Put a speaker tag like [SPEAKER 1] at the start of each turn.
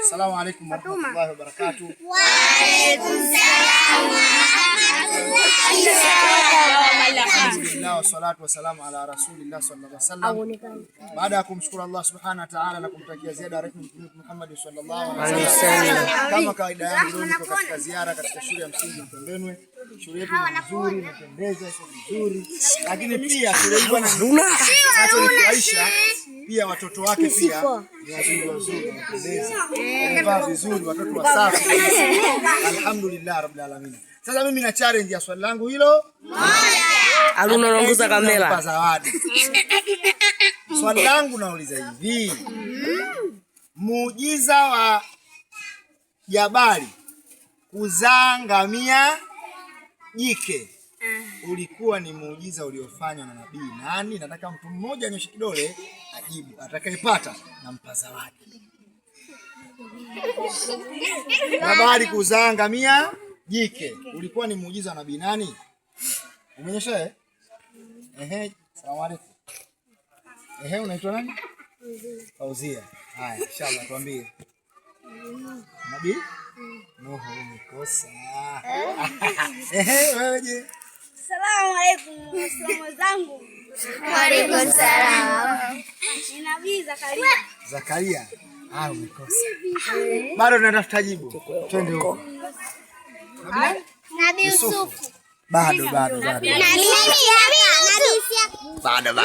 [SPEAKER 1] Assalamu alaykum warahmatullahi wabarakatuh.
[SPEAKER 2] Wa alaykum salaam wa
[SPEAKER 1] Alhamdulillah wassalatu wassalamu ala rasulillah sallallahu alaihi wasallam. Baada ya kumshukuru Allah subhanahu wa ta'ala na kumtakia ziada rehema Mtume Muhammad sallallahu alaihi wasallam. Kama kawaida yangu niko katika ziara katika shule ya msingi Mtembenwe. Shule yetu nzuri, inapendeza, iko vizuri. Lakini pia shule hii bwana inafurahisha. Pia watoto wake pia ni wazuri, wanapendeza. Wamevaa vizuri, watoto wasafi. Alhamdulillah rabbil alamin. Sasa mimi na challenge ya swali langu hilo moja.
[SPEAKER 3] Aluna anaongoza kamera.
[SPEAKER 1] Zawadi. Swali langu nauliza hivi. Muujiza wa Jabali kuzaa ngamia jike ulikuwa ni muujiza uliofanywa na nabii nani? Nataka mtu mmoja anyoshe kidole ajibu. Atakayepata nampa zawadi. Jabali kuzaa ngamia jike ulikuwa ni muujiza wa nabii nani? Umenyesha Salamu alaykum. Unaitwa nani? Fauzia. Haya, inshallah tuambie. Nabii? Nuhu umekosa. Wewe je?
[SPEAKER 2] Salamu alaykum waislamu zangu.
[SPEAKER 4] Wa alaykum salaam.
[SPEAKER 2] Ni Nabii Zakaria.
[SPEAKER 1] Zakaria. Umekosa. Bado tunatafuta jibu. Twende huko.
[SPEAKER 2] Nabii Yusuf.
[SPEAKER 1] Bado.
[SPEAKER 2] Nabii
[SPEAKER 4] Nabii Yusuf.
[SPEAKER 1] Bado.